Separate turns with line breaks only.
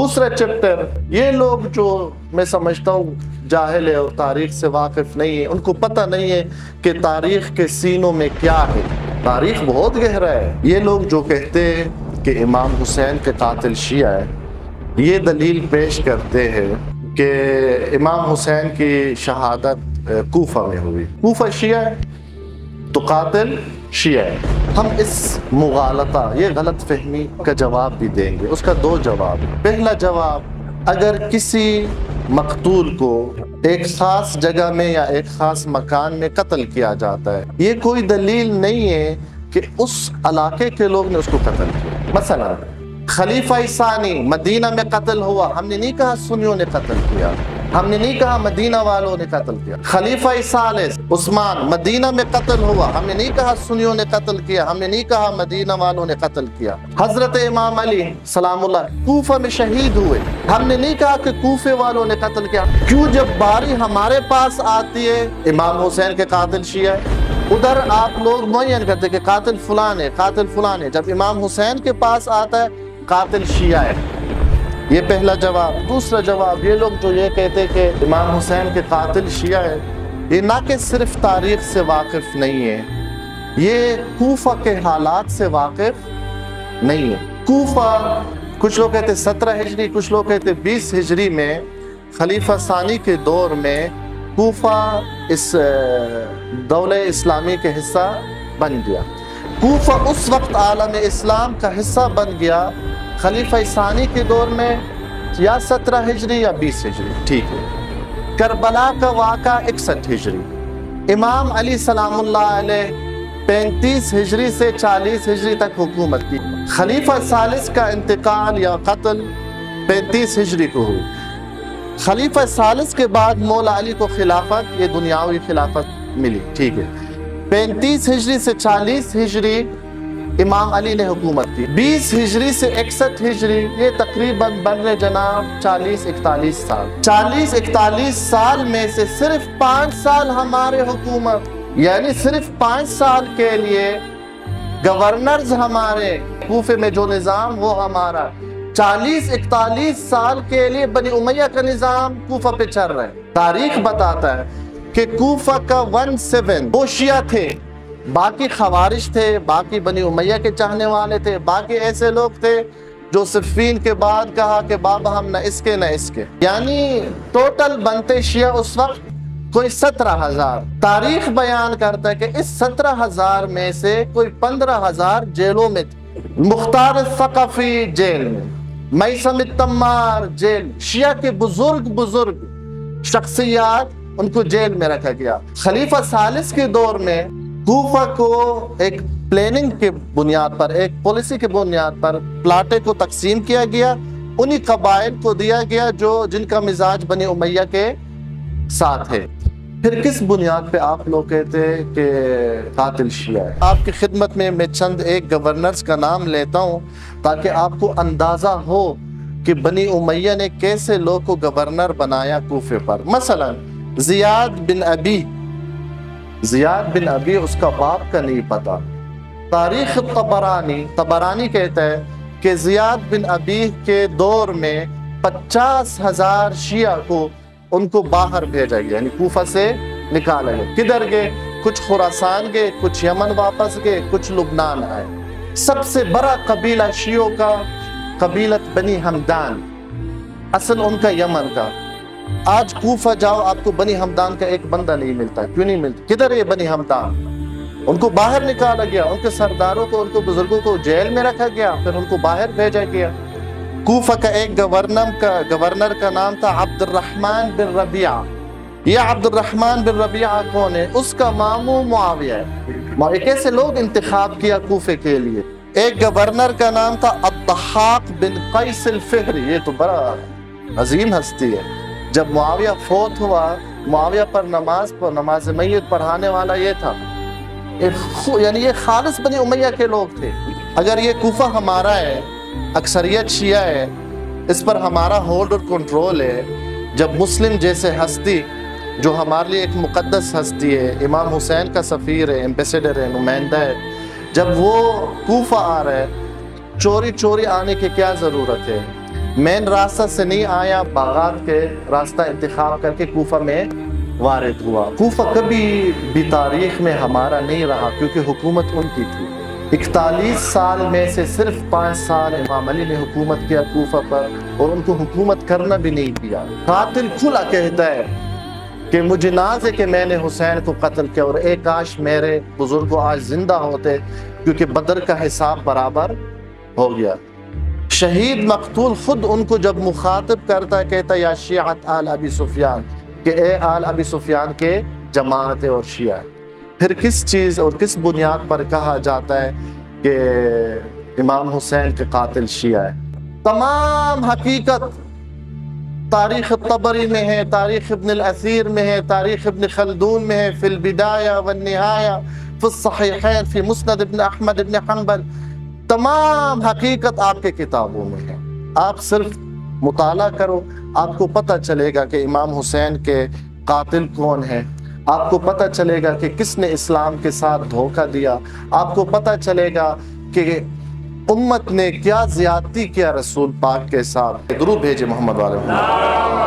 دوسرا چیپٹر، یہ لوگ جو میں سمجھتا ہوں جاہل ہے اور تاریخ سے واقف نہیں ہے، ان کو پتہ نہیں ہے کہ تاریخ کے سینوں میں کیا ہے۔ تاریخ بہت گہرا ہے۔ یہ لوگ جو کہتے ہیں کہ امام حسین کے قاتل شیعہ ہے، یہ دلیل پیش کرتے ہیں کہ امام حسین کی شہادت کوفہ میں ہوئی۔ کوفہ شیعہ ہے تو قاتل شیعہ ہے۔ ہم اس مغالطہ، یہ غلط فہمی کا جواب بھی دیں گے۔ اس کا دو جواب۔ پہلا جواب، اگر کسی مقتول کو ایک خاص جگہ میں یا ایک خاص مکان میں قتل کیا جاتا ہے، یہ کوئی دلیل نہیں ہے کہ اس علاقے کے لوگ نے اس کو قتل کیا۔ مثلا خلیفہ ثانی مدینہ میں قتل ہوا، ہم نے نہیں کہا سنیوں نے قتل کیا، ہم نے نہیں کہا مدینہ والوں نے قتل کیا۔ خلیفہ ثالث عثمان مدینہ میں قتل ہوا، ہم نے نہیں کہا سنیوں نے قتل کیا، ہم نے نہیں کہا مدینہ والوں نے قتل کیا۔ حضرت امام علی سلام اللہ کوفہ میں شہید ہوئے، ہم نے نہیں کہا کہ کوفے والوں نے قتل کیا۔ کیوں جب باری ہمارے پاس آتی ہے امام حسین کے قاتل شیعہ ہے، ادھر آپ لوگ معین کرتے کہ قاتل فلان ہے، قاتل فلان ہے، جب امام حسین کے پاس آتا ہے قاتل شیعہ ہے۔ یہ پہلا جواب۔ دوسرا جواب، یہ لوگ جو یہ کہتے کہ امام حسین کے قاتل شیعہ ہے، یہ نہ کہ صرف تاریخ سے واقف نہیں ہے، یہ کوفہ کے حالات سے واقف نہیں ہے۔ کوفہ کچھ لوگ کہتے 17 ہجری، کچھ لوگ کہتے 20 ہجری میں خلیفہ ثانی کے دور میں کوفہ اس دولہ اسلامی کے حصہ بن گیا۔ کوفہ اس وقت عالم اسلام کا حصہ بن گیا خلیفہ ثانی کے دور میں، یا 17 ہجری یا 20 ہجری، ٹھیک ہے۔ کربلا کا واقعہ 61 ہجری۔ امام علی سلام اللہ علیہ 35 ہجری سے 40 ہجری تک حکومت کی۔ خلیفہ ثالث کا انتقال یا قتل 35 ہجری کو ہوئی۔ خلیفہ ثالث کے بعد مولا علی کو خلافت، یہ دنیاوی خلافت ملی، ٹھیک ہے۔ 35 ہجری سے 40 ہجری امام علی نے حکومت کی۔ 20 ہجری سے 61 ہجری، یہ تقریباً بر جناب 40-41 سال۔ 40-41 سال میں سے صرف 5 سال ہمارے حکومت، یعنی صرف 5 سال کے لیے گورنرز ہمارے، کوفے میں جو نظام وہ ہمارا۔ 40-41 سال کے لیے بنی امیہ کا نظام کوفہ پہ چل رہا ہے۔ تاریخ بتاتا ہے کہ کوفہ کا 1/7 وہ شیعہ تھے، باقی خوارج تھے، باقی بنی امیہ کے چاہنے والے تھے، باقی ایسے لوگ تھے جو صفین کے بعد کہا کہ بابا ہم نہ اس کے نہ اس کے، یعنی ٹوٹل بنتے شیعہ اس وقت کوئی 17,000۔ تاریخ بیان کرتا ہے کہ اس 17,000 میں سے کوئی 15,000 جیلوں میں تھے۔ مختار الثقفی جیل میں، میثم التمار جیل، شیعہ کے بزرگ شخصیات ان کو جیل میں رکھا گیا۔ خلیفہ ثالث کے دور میں کوفہ کو ایک پلاننگ کے بنیاد پر، ایک پالیسی کے بنیاد پر پلاٹے کو تقسیم کیا گیا، انہی قبائل کو دیا گیا جن کا مزاج بنی امیہ کے ساتھ ہے۔ پھر کس بنیاد پہ آپ لوگ کہتے ہیں کہ قاتل شیعہ ہے؟ آپ کی خدمت میں چند ایک گورنرز کا نام لیتا ہوں تاکہ آپ کو اندازہ ہو کہ بنی امیہ نے کیسے لوگ کو گورنر بنایا کوفے پر۔ مثلا زیاد بن ابی اس کا باپ کا نہیں پتا۔ تاریخ طبرانی کہتا ہے کہ زیاد بن ابی کے دور میں 50,000 شیعہ کو ان کو باہر بھیجا گیا، یعنی کوفہ سے نکالا گیا۔ کدھر گئے؟ کچھ خراسان گئے، کچھ یمن واپس گئے، کچھ لبنان آئے۔ سب سے بڑا قبیلہ شیعوں کا قبیلت بنی ہمدان، اصل ان کا یمن کا۔ آج کوفہ جاؤ آپ کو بنی ہمدان کا ایک بندہ نہیں ملتا۔ کیوں نہیں ملتا؟ کدھر ہے بنی ہمدان؟ ان کو باہر نکالا گیا، ان کے سرداروں کو، ان کو بزرگوں کو جیل میں رکھا گیا، پھر ان کو باہر بھیجا گیا۔ کوفہ کا ایک گورنر کا نام تھا عبد الرحمن بن ربیعہ۔ یہ عبد الرحمن بن ربیعہ کون ہے؟ اس کا ماموں معاویہ ہے۔ ایک ایسے لوگ انتخاب کیا کوفے کے لیے۔ ایک گورنر کا نام تھا الضحاک بن قیس الفہری، یہ تو بڑا عظیم ہستی ہے۔ جب معاویہ فوت ہوا، معاویہ پر نماز میت پڑھانے والا یہ تھا، یعنی یہ خالص بنی امیہ کے لوگ تھے۔ اگر یہ کوفہ ہمارا ہے، اکثریت شیعہ ہے، اس پر ہمارا ہولڈ اور کنٹرول ہے، جب مسلم جیسے ہستی جو ہمارے لیے ایک مقدس ہستی ہے، امام حسین کا سفیر ہے، ایمبیسیڈر ہے، نمائندہ ہے، جب وہ کوفہ آ رہا ہے، چوری آنے کی کیا ضرورت ہے؟ مین راستہ سے نہیں آیا، باغات کے راستہ انتخاب کر کے کوفہ میں وارد ہوا۔ کوفہ کبھی بھی تاریخ میں ہمارا نہیں رہا کیونکہ حکومت ان کی تھی۔ 41 سال میں سے صرف 5 سال امام علی نے حکومت کیا کوفہ پر، اور ان کو حکومت کرنا بھی نہیں دیا۔ قاتل کھلا کہتا ہے کہ مجھے ناز ہے کہ میں نے حسین کو قتل کیا، اور اے کاش میرے بزرگوں آج زندہ ہوتے، کیونکہ بدر کا حساب برابر ہو گیا۔ شہید مقتول خود ان کو جب مخاطب کرتا ہے کہتا ہے یا شیعت آل ابی سفیان، کہ اے آل ابی سفیان کے جماعت اور شیعہ۔ پھر کس چیز اور کس بنیاد پر کہا جاتا ہے کہ امام حسین کے قاتل شیعہ ہے؟ تمام حقیقت تاریخ طبری میں ہے، تاریخ ابن الاثیر میں ہے، تاریخ ابن خلدون میں ہے، فی البدایہ والنہایہ، فی الصحیحین، فی مسند ابن احمد ابن حنبل، تمام حقیقت آپ کے کتابوں میں ہے۔ آپ صرف مطالعہ کرو، آپ کو پتہ چلے گا کہ امام حسین کے قاتل کون ہیں، آپ کو پتہ چلے گا کہ کس نے اسلام کے ساتھ دھوکہ دیا، آپ کو پتہ چلے گا کہ امت نے کیا زیادتی کیا رسول پاک کے ساتھ۔ درود بھیجے محمد والے محمد۔